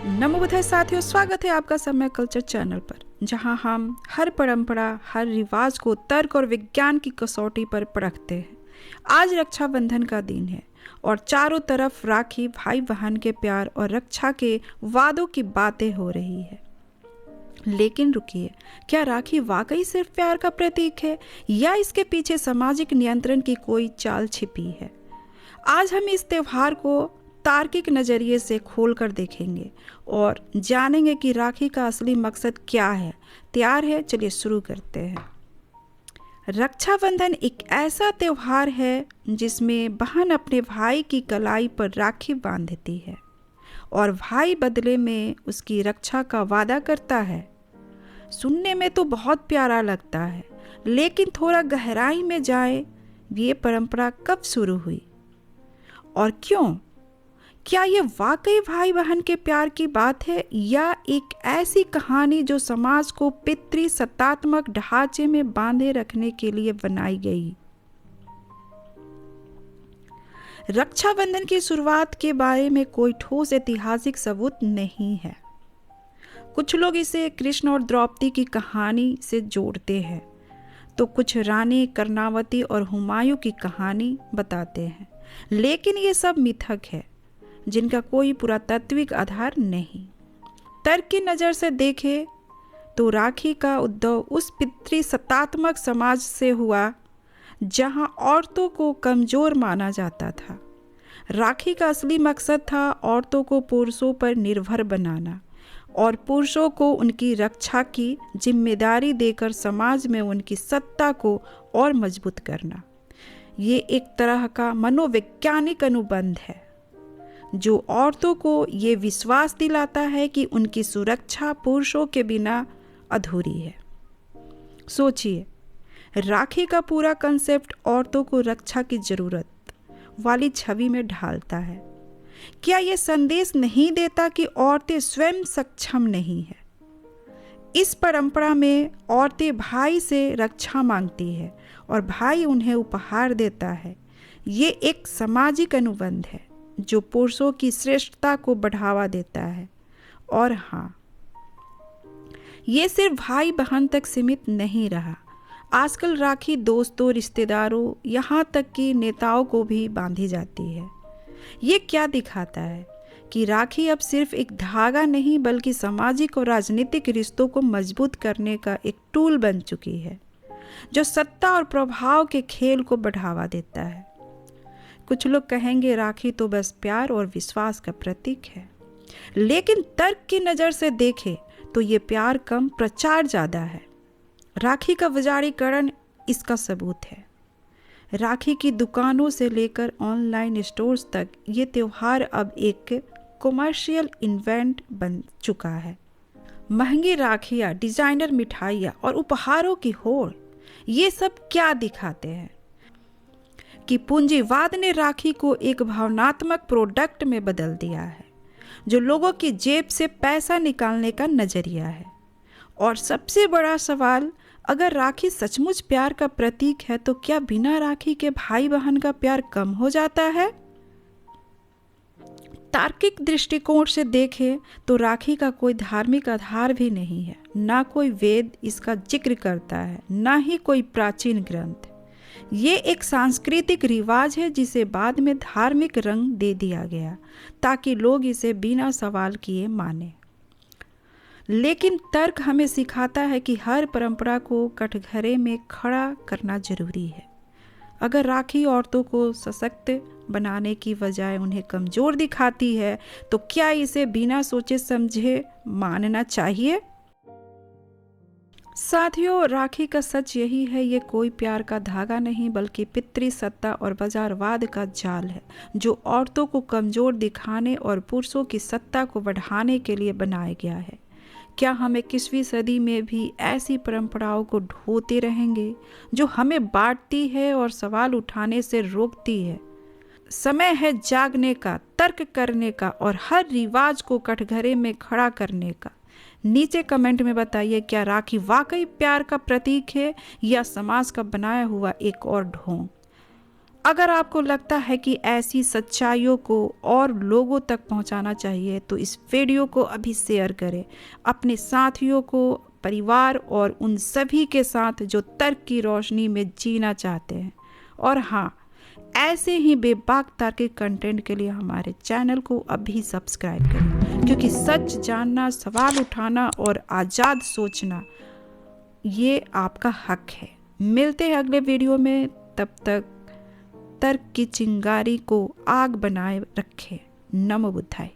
नमो बुधाय साथियों, स्वागत है आपका समय कल्चर चैनल पर, जहां हम हर परंपरा, हर रिवाज को तर्क और विज्ञान की कसौटी पर परखते हैं। आज रक्षाबंधन का दिन है और चारों तरफ राखी, भाई बहन के प्यार और रक्षा के वादों की बातें हो रही है। लेकिन रुकिए, क्या राखी वाकई सिर्फ प्यार का प्रतीक है या इसके पीछे सामाजिक नियंत्रण की कोई चाल छिपी है? आज हम इस त्योहार को तार्किक नज़रिए से खोलकर देखेंगे और जानेंगे कि राखी का असली मकसद क्या है। तैयार है? चलिए शुरू करते हैं। रक्षाबंधन एक ऐसा त्योहार है जिसमें बहन अपने भाई की कलाई पर राखी बांधती है और भाई बदले में उसकी रक्षा का वादा करता है। सुनने में तो बहुत प्यारा लगता है, लेकिन थोड़ा गहराई में जाए, ये परंपरा कब शुरू हुई और क्यों? क्या ये वाकई भाई बहन के प्यार की बात है या एक ऐसी कहानी जो समाज को पितृसत्तात्मक ढांचे में बांधे रखने के लिए बनाई गई? रक्षाबंधन की शुरुआत के बारे में कोई ठोस ऐतिहासिक सबूत नहीं है। कुछ लोग इसे कृष्ण और द्रौपदी की कहानी से जोड़ते हैं, तो कुछ रानी कर्णावती और हुमायूं की कहानी बताते हैं, लेकिन ये सब मिथक है जिनका कोई पुरातात्विक आधार नहीं। तर्क की नज़र से देखें तो राखी का उद्भव उस पितृसत्तात्मक समाज से हुआ जहां औरतों को कमज़ोर माना जाता था। राखी का असली मकसद था औरतों को पुरुषों पर निर्भर बनाना और पुरुषों को उनकी रक्षा की जिम्मेदारी देकर समाज में उनकी सत्ता को और मजबूत करना। ये एक तरह का मनोवैज्ञानिक अनुबंध है जो औरतों को ये विश्वास दिलाता है कि उनकी सुरक्षा पुरुषों के बिना अधूरी है। सोचिए, राखी का पूरा कंसेप्ट औरतों को रक्षा की जरूरत वाली छवि में ढालता है। क्या ये संदेश नहीं देता कि औरतें स्वयं सक्षम नहीं है? इस परंपरा में औरतें भाई से रक्षा मांगती है और भाई उन्हें उपहार देता है। ये एक सामाजिक अनुबंध है जो पुरुषों की श्रेष्ठता को बढ़ावा देता है। और हाँ, ये सिर्फ भाई बहन तक सीमित नहीं रहा। आजकल राखी दोस्तों, रिश्तेदारों, यहाँ तक कि नेताओं को भी बांधी जाती है। ये क्या दिखाता है कि राखी अब सिर्फ एक धागा नहीं बल्कि सामाजिक और राजनीतिक रिश्तों को मजबूत करने का एक टूल बन चुकी है जो सत्ता और प्रभाव के खेल को बढ़ावा देता है। कुछ लोग कहेंगे राखी तो बस प्यार और विश्वास का प्रतीक है, लेकिन तर्क की नज़र से देखें तो ये प्यार कम, प्रचार ज़्यादा है। राखी का बाजारीकरण इसका सबूत है। राखी की दुकानों से लेकर ऑनलाइन स्टोर्स तक ये त्यौहार अब एक कमर्शियल इवेंट बन चुका है। महंगी राखियाँ, डिजाइनर मिठाइयाँ और उपहारों की होड़, ये सब क्या दिखाते हैं कि पूंजीवाद ने राखी को एक भावनात्मक प्रोडक्ट में बदल दिया है जो लोगों की जेब से पैसा निकालने का नजरिया है। और सबसे बड़ा सवाल, अगर राखी सचमुच प्यार का प्रतीक है तो क्या बिना राखी के भाई बहन का प्यार कम हो जाता है? तार्किक दृष्टिकोण से देखें तो राखी का कोई धार्मिक आधार भी नहीं है। ना कोई वेद इसका जिक्र करता है, ना ही कोई प्राचीन ग्रंथ। ये एक सांस्कृतिक रिवाज है जिसे बाद में धार्मिक रंग दे दिया गया ताकि लोग इसे बिना सवाल किए माने। लेकिन तर्क हमें सिखाता है कि हर परंपरा को कटघरे में खड़ा करना जरूरी है। अगर राखी औरतों को सशक्त बनाने की बजाय उन्हें कमजोर दिखाती है तो क्या इसे बिना सोचे समझे मानना चाहिए? साथियों, राखी का सच यही है, ये कोई प्यार का धागा नहीं बल्कि पितृसत्ता और बाजारवाद का जाल है जो औरतों को कमजोर दिखाने और पुरुषों की सत्ता को बढ़ाने के लिए बनाया गया है। क्या हम 21वीं सदी में भी ऐसी परंपराओं को ढोते रहेंगे जो हमें बांटती है और सवाल उठाने से रोकती है? समय है जागने का, तर्क करने का और हर रिवाज को कटघरे में खड़ा करने का। नीचे कमेंट में बताइए, क्या राखी वाकई प्यार का प्रतीक है या समाज का बनाया हुआ एक और ढोंग? अगर आपको लगता है कि ऐसी सच्चाइयों को और लोगों तक पहुंचाना चाहिए तो इस वीडियो को अभी शेयर करें अपने साथियों को, परिवार और उन सभी के साथ जो तर्क की रोशनी में जीना चाहते हैं। और हाँ, ऐसे ही बेबाक तार्किक कंटेंट के लिए हमारे चैनल को अभी सब्सक्राइब करें, क्योंकि सच जानना, सवाल उठाना और आज़ाद सोचना ये आपका हक है। मिलते हैं अगले वीडियो में, तब तक तर्क की चिंगारी को आग बनाए रखें। नमो बुद्धाय।